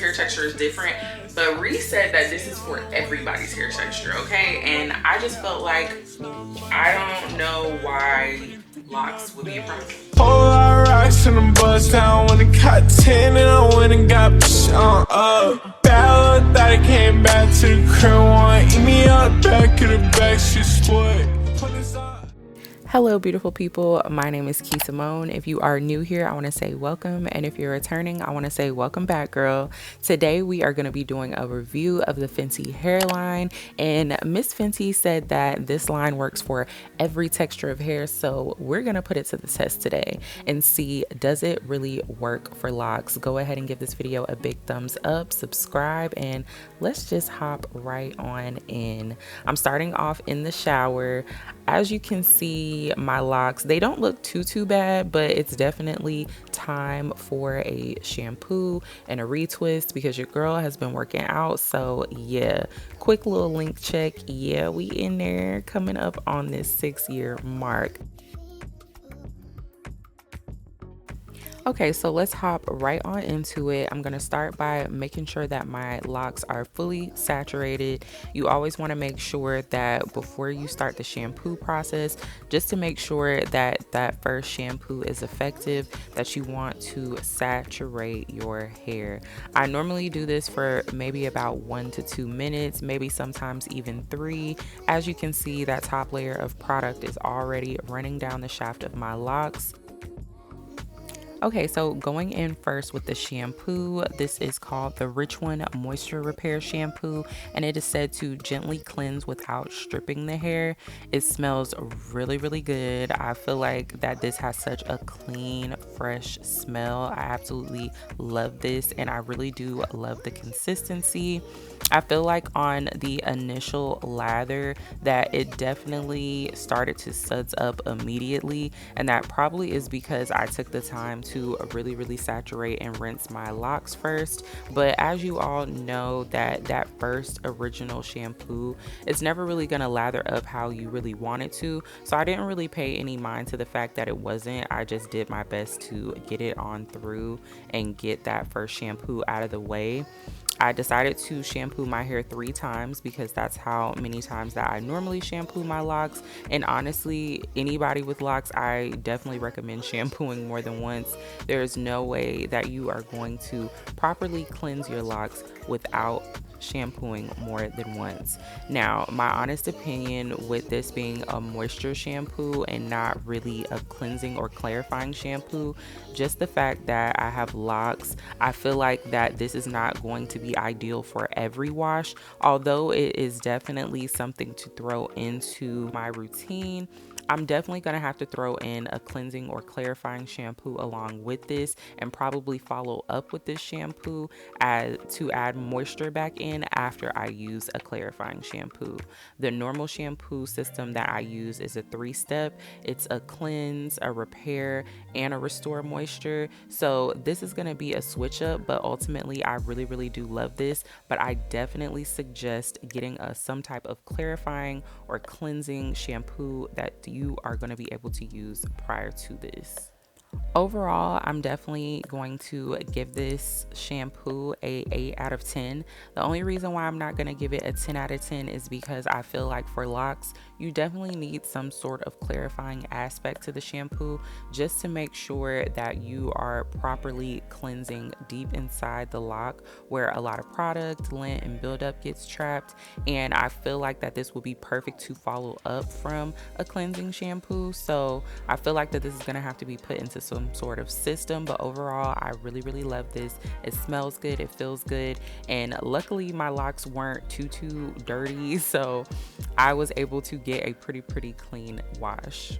hair texture is different, but Ree said that this is for everybody's hair texture, okay? And I just felt like, I don't know why Locs would be a problem. Whole lot of rocks in the bus down when it got 10 and I went and got shot up. Bad luck that I came back to the crib, wanna eat me out back of the back, she split. Hello, beautiful people. My name is Kee Samone. If you are new here, I want to say welcome. And if you're returning, I want to say welcome back, girl. Today, we are going to be doing a review of the Fenty hairline. And Miss Fenty said that this line works for every texture of hair. So we're going to put it to the test today and see, does it really work for locks? Go ahead and give this video a big thumbs up, subscribe, and let's just hop right on in. I'm starting off in the shower. As you can see, my locks, they don't look too bad, but it's definitely time for a shampoo and a retwist because your girl has been working out. So yeah, quick little link check. Yeah, we in there, coming up on this 6-year mark. Okay, so let's hop right on into it. I'm gonna start by making sure that my locks are fully saturated. You always wanna make sure that before you start the shampoo process, just to make sure that that first shampoo is effective, that you want to saturate your hair. I normally do this for maybe about 1 to 2 minutes, maybe sometimes even 3. As you can see, that top layer of product is already running down the shaft of my locks. Okay, so going in first with the shampoo, this is called the Rich One Moisture Repair Shampoo, and it is said to gently cleanse without stripping the hair. It smells really good. I feel like that this has such a clean, fresh smell. I absolutely love this, and I really do love the consistency. I feel like on the initial lather that it definitely started to suds up immediately, and that probably is because I took the time to really saturate and rinse my locks first. But as you all know, that first original shampoo, it's never really gonna lather up how you really want it to, so I didn't really pay any mind to the fact that it wasn't. I just did my best to get it on through and get that first shampoo out of the way. I decided to shampoo my hair 3 times because that's how many times that I normally shampoo my locks. And honestly, anybody with locks, I definitely recommend shampooing more than once. There's no way that you are going to properly cleanse your locks without shampooing more than once. Now, my honest opinion with this being a moisture shampoo and not really a cleansing or clarifying shampoo, just the fact that I have locks, I feel like that this is not going to be ideal for every wash, although it is definitely something to throw into my routine. I'm definitely going to have to throw in a cleansing or clarifying shampoo along with this, and probably follow up with this shampoo to add moisture back in after I use a clarifying shampoo. The normal shampoo system that I use is a 3-step. It's a cleanse, a repair, and a restore moisture. So this is going to be a switch up, but ultimately I really do love this. But I definitely suggest getting some type of clarifying or cleansing shampoo that you are going to be able to use prior to this. Overall, I'm definitely going to give this shampoo a 8 out of 10. The only reason why I'm not going to give it a 10 out of 10 is because I feel like for locks, you definitely need some sort of clarifying aspect to the shampoo just to make sure that you are properly cleansing deep inside the lock where a lot of product, lint, and buildup gets trapped. And I feel like that this will be perfect to follow up from a cleansing shampoo. So I feel like that this is going to have to be put into some sort of system, but overall I really love this. It smells good, it feels good, and luckily my locks weren't too dirty, so I was able to get a pretty clean wash.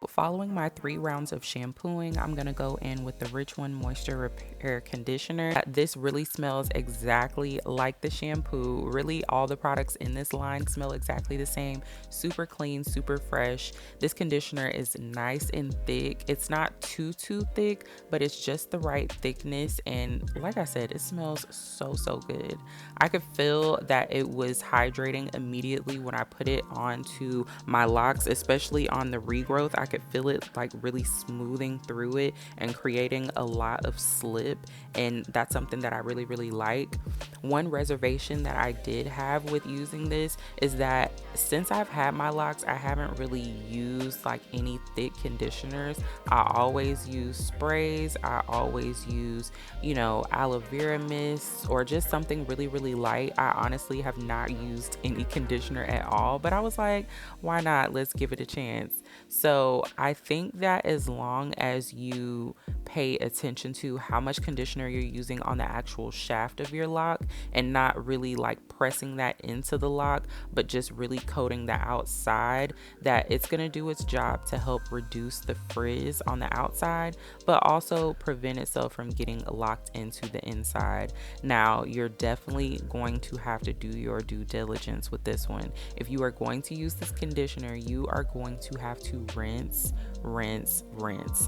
Following my 3 rounds of shampooing, I'm gonna go in with the Rich One Moisture Repair Conditioner. This really smells exactly like the shampoo. Really, all the products in this line smell exactly the same. Super clean, super fresh. This conditioner is nice and thick. It's not too thick, but it's just the right thickness, and like I said, it smells so good. I could feel that it was hydrating immediately when I put it onto my locks, especially on the regrowth. I could feel it like really smoothing through it and creating a lot of slip, and that's something that I really, really like. One reservation that I did have with using this is that since I've had my locks, I haven't really used like any thick conditioners. I always use sprays. I always use, you know, aloe vera mist or just something really, really light. I honestly have not used any conditioner at all, but I was like, why not? Let's give it a chance. So I think that as long as you pay attention to how much conditioner you're using on the actual shaft of your lock and not really like pressing that into the lock, but just really coating the outside, that it's going to do its job to help reduce the frizz on the outside, but also prevent itself from getting locked into the inside. Now, you're definitely going to have to do your due diligence with this one. If you are going to use this conditioner, you are going to have to rinse.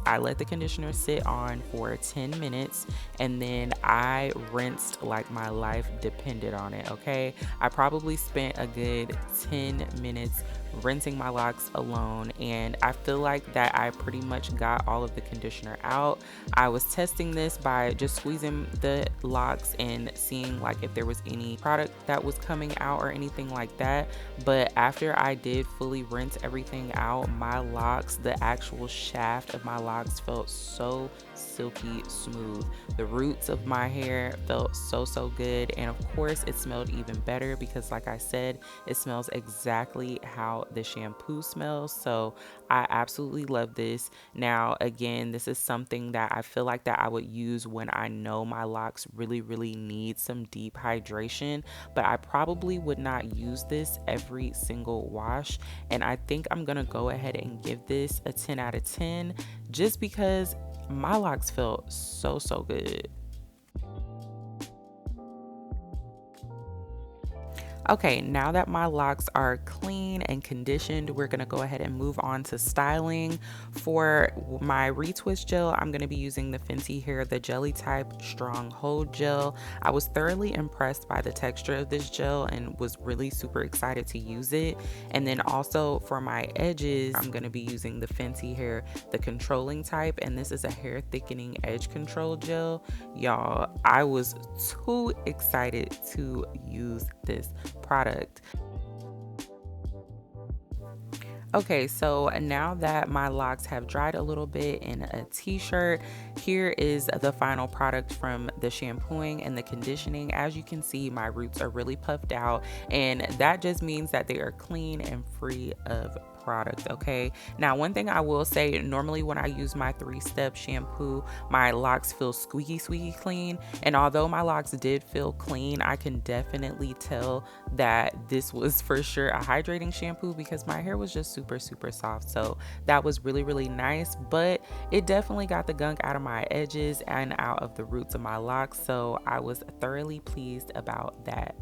I let the conditioner sit on for 10 minutes and then I rinsed like my life depended on it, okay? I probably spent a good 10 minutes rinsing my locks alone, and I feel like that I pretty much got all of the conditioner out. I was testing this by just squeezing the locks and seeing like if there was any product that was coming out or anything like that. But after I did fully rinse everything out, my locks, the actual shaft of my locks felt so silky smooth. The roots of my hair felt so good, and of course it smelled even better because, like I said, it smells exactly how the shampoo smells. So I absolutely love this. Now again, this is something that I feel like that I would use when I know my locks really need some deep hydration, but I probably would not use this every single wash. And I think I'm gonna go ahead and give this a 10 out of 10 just because my locks felt so good. Okay, now that my locks are clean and conditioned, we're gonna go ahead and move on to styling. For my retwist gel, I'm gonna be using the Fenty Hair, the Jelly Type Strong Hold Gel. I was thoroughly impressed by the texture of this gel and was really super excited to use it. And then also for my edges, I'm gonna be using the Fenty Hair, the Controlling Type, and this is a hair thickening edge control gel. Y'all, I was too excited to use this product. Okay, so now that my locks have dried a little bit in a t-shirt, here is the final product from the shampooing and the conditioning. As you can see, my roots are really puffed out, and that just means that they are clean and free of product. Okay, now one thing I will say, normally when I use my 3-step shampoo, my locks feel squeaky clean, and although my locks did feel clean, I can definitely tell that this was for sure a hydrating shampoo because my hair was just super soft. So that was really nice, but it definitely got the gunk out of my edges and out of the roots of my locks, so I was thoroughly pleased about that.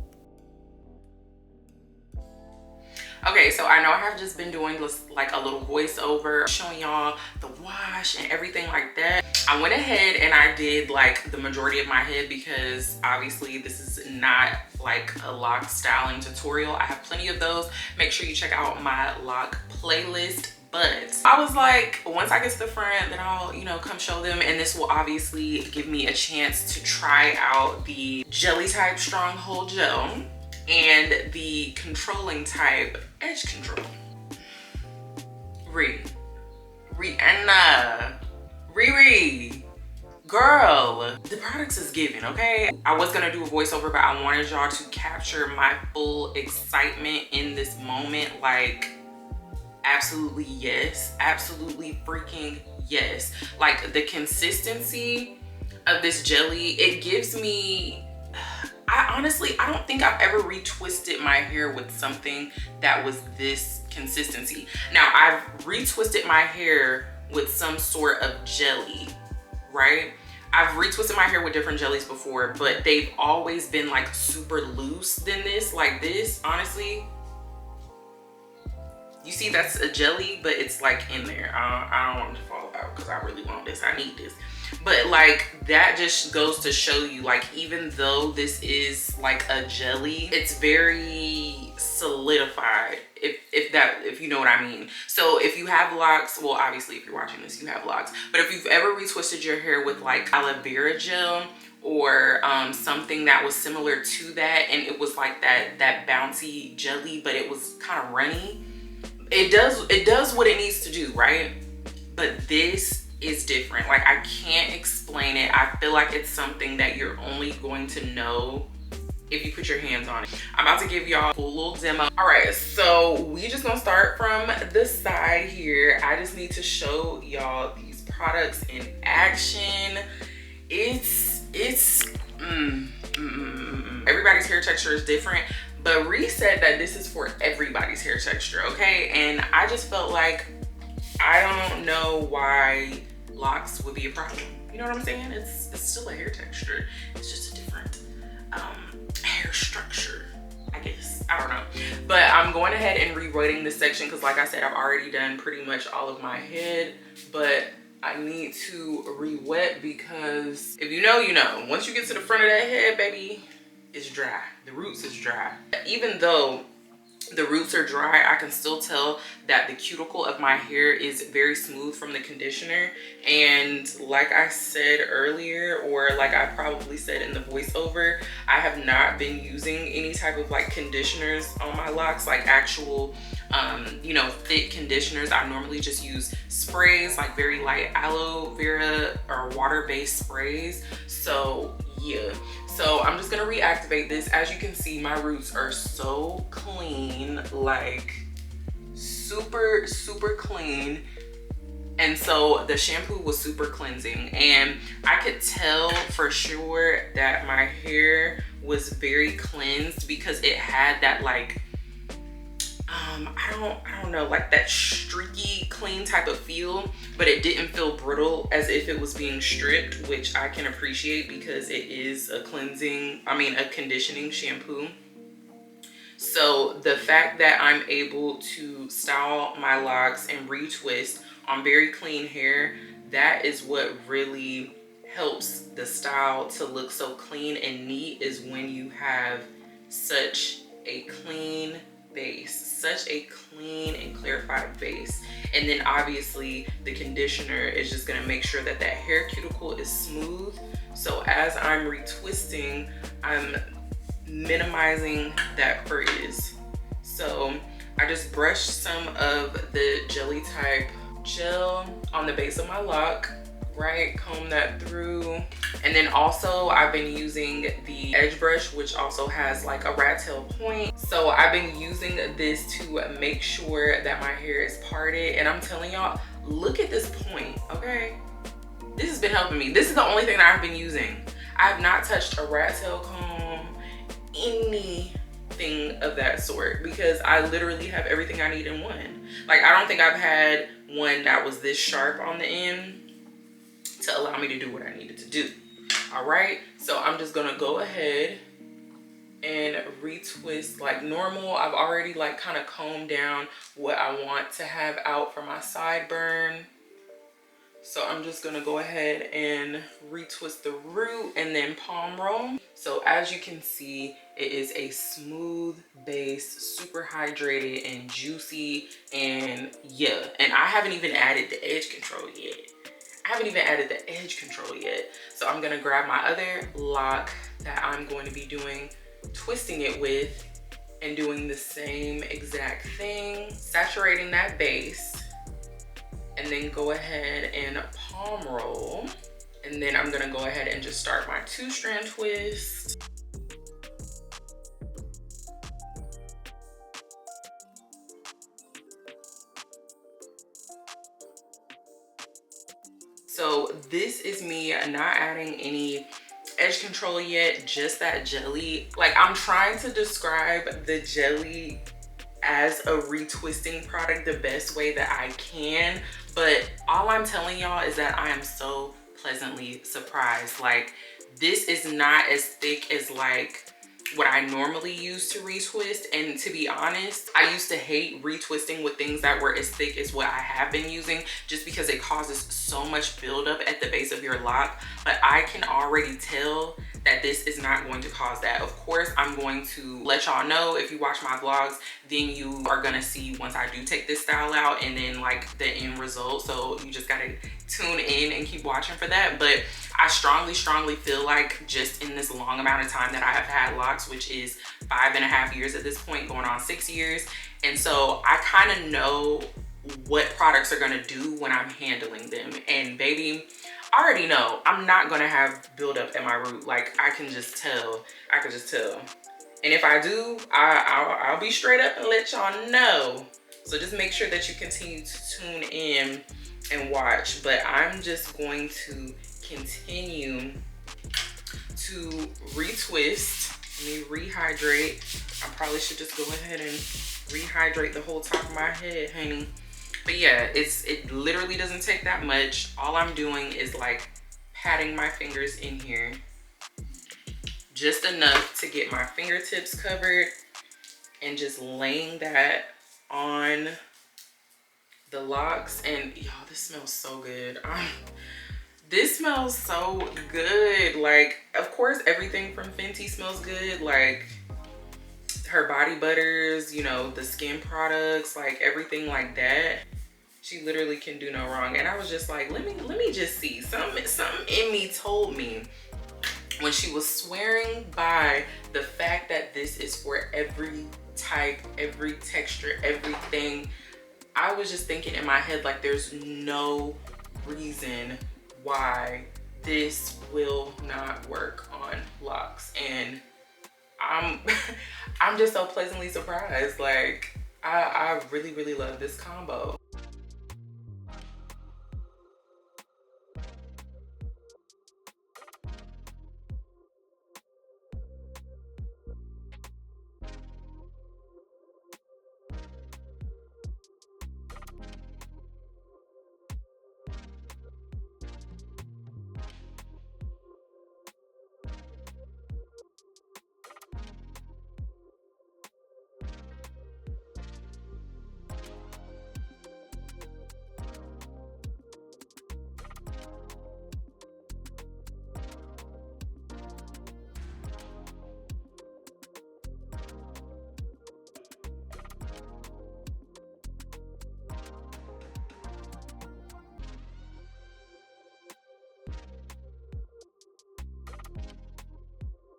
Okay, so I know I have just been doing this like a little voiceover showing y'all the wash and everything like that. I went ahead and I did like the majority of my head because obviously this is not like a lock styling tutorial. I have plenty of those. Make sure you check out my lock playlist. But I was like, once I get to the front, then I'll, you know, come show them. And this will obviously give me a chance to try out the Jelly Type Strong Hold Gel and the Controlling Type Edge Control. Riri, girl, the products is giving, okay? I was gonna do a voiceover, but I wanted y'all to capture my full excitement in this moment. Like, absolutely yes, absolutely freaking yes. Like, the consistency of this jelly, it gives me, I don't think I've ever retwisted my hair with something that was this consistency. Now, I've retwisted my hair with some sort of jelly, right? I've retwisted my hair with different jellies before, but they've always been like super loose than this, like this, honestly. You see, that's a jelly, but it's like in there. I don't want it to fall out because I really want this. I need this. But like, that just goes to show you, like, even though this is like a jelly, it's very solidified, if you know what I mean. So if you have locks, well, obviously if you're watching this you have locks, but if you've ever retwisted your hair with like aloe vera gel or something that was similar to that, and it was like that bouncy jelly, but it was kind of runny, it does what it needs to do, right? But this is different. Like, I can't explain it. I feel like it's something that you're only going to know if you put your hands on it. I'm about to give y'all a full little demo. All right, so we just gonna start from the side here. I just need to show y'all these products in action. Everybody's hair texture is different, but Ree said that this is for everybody's hair texture, okay? And I just felt like, I don't know why locks would be a problem. You know what I'm saying? It's still a hair texture. It's just a different hair structure, I guess. I don't know. But I'm going ahead and rewriting this section because, like I said, I've already done pretty much all of my head, but I need to re-wet because if you know, you know. Once you get to the front of that head, baby, it's dry. The roots is dry. Even though the roots are dry, I can still tell that the cuticle of my hair is very smooth from the conditioner. And like I said earlier, or like I probably said in the voiceover, I have not been using any type of like conditioners on my locks, like actual you know, thick conditioners. I normally just use sprays, like very light aloe vera or water-based sprays. So yeah, so I'm just gonna reactivate this. As you can see, my roots are so clean, like super clean. And so the shampoo was super cleansing, and I could tell for sure that my hair was very cleansed because it had that like I don't know, like that streaky clean type of feel, but it didn't feel brittle as if it was being stripped, which I can appreciate because it is a conditioning shampoo. So the fact that I'm able to style my locks and retwist on very clean hair, that is what really helps the style to look so clean and neat, is when you have such a clean base, such a clean and clarified base. And then obviously the conditioner is just gonna make sure that that hair cuticle is smooth. So as I'm retwisting, I'm minimizing that frizz. So I just brushed some of the jelly type gel on the base of my lock, right? Comb that through. And then also I've been using the edge brush, which also has like a rat tail point. So I've been using this to make sure that my hair is parted. And I'm telling y'all, look at this point, okay? This has been helping me. This is the only thing that I've been using. I have not touched a rat tail comb, anything of that sort, because I literally have everything I need in one. Like, I don't think I've had one that was this sharp on the end to allow me to do what I needed to do. All right, so I'm just gonna go ahead and retwist like normal. I've already like kind of combed down what I want to have out for my sideburn. So I'm just gonna go ahead and retwist the root and then palm roll. So as you can see, it is a smooth base, super hydrated and juicy, and yeah. And I haven't even added the edge control yet. So I'm gonna grab my other lock that I'm going to be doing, twisting it with, and doing the same exact thing, saturating that base, and then go ahead and palm roll. And then I'm gonna go ahead and just start my 2-strand twist. So this is me not adding any edge control yet, just that jelly. Like, I'm trying to describe the jelly as a retwisting product the best way that I can, but all I'm telling y'all is that I am so pleasantly surprised. Like, this is not as thick as like what I normally use to retwist. And to be honest, I used to hate retwisting with things that were as thick as what I have been using, just because it causes so much buildup at the base of your lock. But I can already tell that this is not going to cause that. Of course, I'm going to let y'all know. If you watch my vlogs, then you are gonna see once I do take this style out and then like the end result. So you just gotta tune in and keep watching for that. But I strongly feel like just in this long amount of time that I have had locks, which is 5.5 years at this point, going on 6 years, and so I kind of know what products are gonna do when I'm handling them. And baby, I already know I'm not gonna have buildup at my root. Like I can just tell. And if I do, I'll be straight up and let y'all know. So just make sure that you continue to tune in and watch. But I'm just going to continue to retwist. Let me rehydrate. I probably should just go ahead and rehydrate the whole top of my head, honey. But yeah, it literally doesn't take that much. All I'm doing is like patting my fingers in here, just enough to get my fingertips covered, and just laying that on the locks. And y'all, this smells so good. This smells so good. Like, of course, everything from Fenty smells good. Like her body butters, you know, the skin products, like everything like that. She literally can do no wrong. And I was just like, let me just see. Something in me told me when she was swearing by the fact that this is for every type, every texture, everything. I was just thinking in my head, like, there's no reason why this will not work on locks. And I'm just so pleasantly surprised. Like, I really love this combo.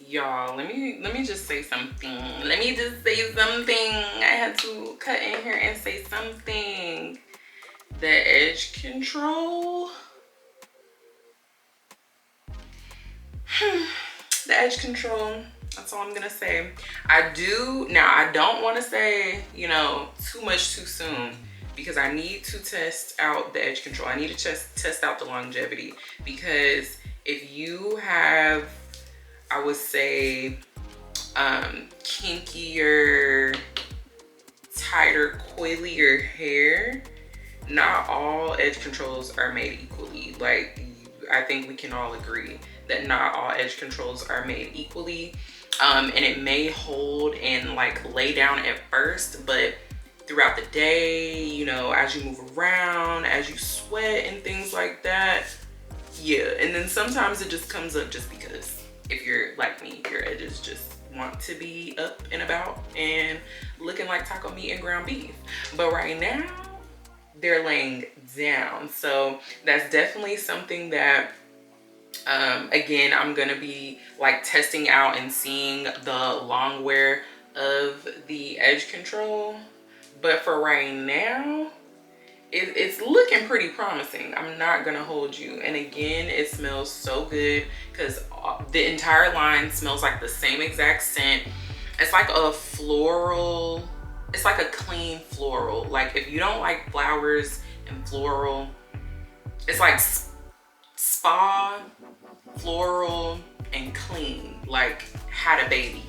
Y'all, let me just say something. I had to cut in here and say something. The edge control. The edge control. That's all I'm gonna say. I don't want to say, you know, too much too soon, because I need to test out the edge control. I need to test out the longevity, because if you have, I would say, kinkier, tighter, coilier hair, not all edge controls are made equally. Like, I think we can all agree that not all edge controls are made equally. And it may hold and like lay down at first, but throughout the day, you know, as you move around, as you sweat and things like that, yeah. And then sometimes it just comes up just because. If you're like me, your edges just want to be up and about and looking like taco meat and ground beef. But right now, they're laying down. So that's definitely something that, again, I'm gonna be like testing out and seeing the long wear of the edge control. But for right now, it's looking pretty promising. I'm not gonna hold you. And again, it smells so good because the entire line smells like the same exact scent. It's like a floral, it's like a clean floral. Like, if you don't like flowers and floral, it's like spa, floral, and clean. Like, had a baby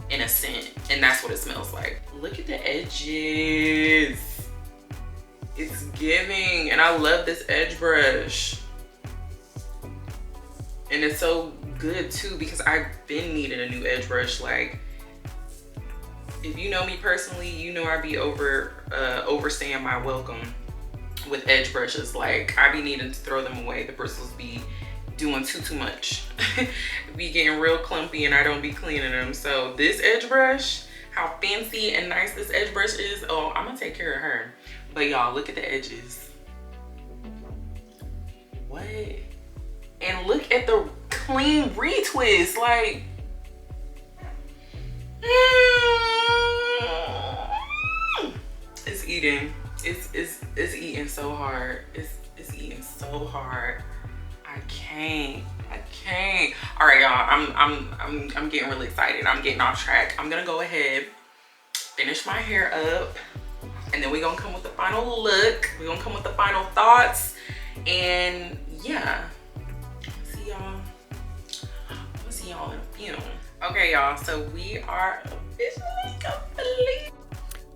in a scent. And that's what it smells like. Look at the edges. It's giving. And I love this edge brush. And it's so good too, because I've been needing a new edge brush. Like, if you know me personally, you know I be overstaying my welcome with edge brushes. Like, I be needing to throw them away. The bristles be doing too much. Be getting real clumpy and I don't be cleaning them. So this edge brush, how fancy and nice this edge brush is. Oh, I'm gonna take care of her. But y'all, look at the edges. What? And look at the clean retwist. Like, it's eating. It's eating so hard. It's eating so hard. I can't. All right, y'all. I'm getting really excited. I'm getting off track. I'm gonna go ahead, finish my hair up, and then we're gonna come with the final look. We're gonna come with the final thoughts, and yeah. See y'all. I'll see y'all in a few. Okay, y'all. So we are officially complete.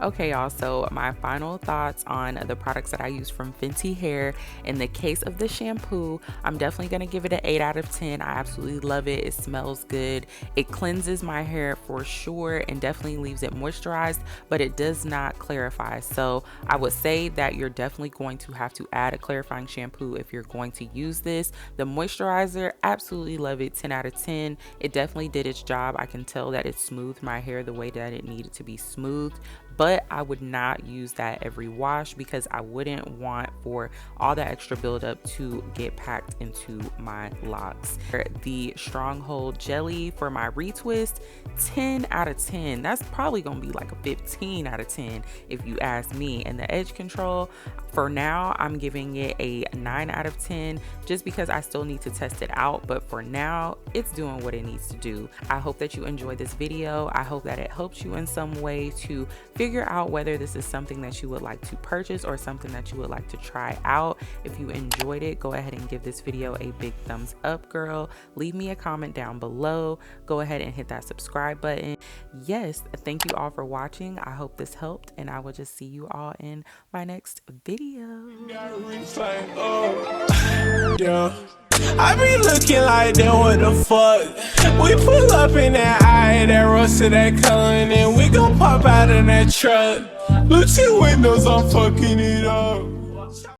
Okay, y'all, so my final thoughts on the products that I use from Fenty Hair. In the case of the shampoo, I'm definitely going to give it an 8 out of 10. I absolutely love it. It smells good. It cleanses my hair for sure and definitely leaves it moisturized, but it does not clarify. So I would say that you're definitely going to have to add a clarifying shampoo if you're going to use this. The moisturizer, absolutely love it. 10 out of 10. It definitely did its job. I can tell that it smoothed my hair the way that it needed to be smoothed. But I would not use that every wash because I wouldn't want for all that extra buildup to get packed into my locks. The Stronghold Jelly for my retwist, 10 out of 10. That's probably gonna be like a 15 out of 10 if you ask me. And the edge control, for now, I'm giving it a 9 out of 10 just because I still need to test it out. But for now, it's doing what it needs to do. I hope that you enjoyed this video. I hope that it helps you in some way to figure out whether this is something that you would like to purchase or something that you would like to try out. If you enjoyed it, go ahead and give this video a big thumbs up, girl. Leave me a comment down below. Go ahead and hit that subscribe button. Yes, thank you all for watching. I hope this helped, and I will just see you all in my next video. I be looking like that, what the fuck? We pull up in that eye, that rust of that color, and then we gon' pop out of that truck. Look your windows, I'm fucking it up.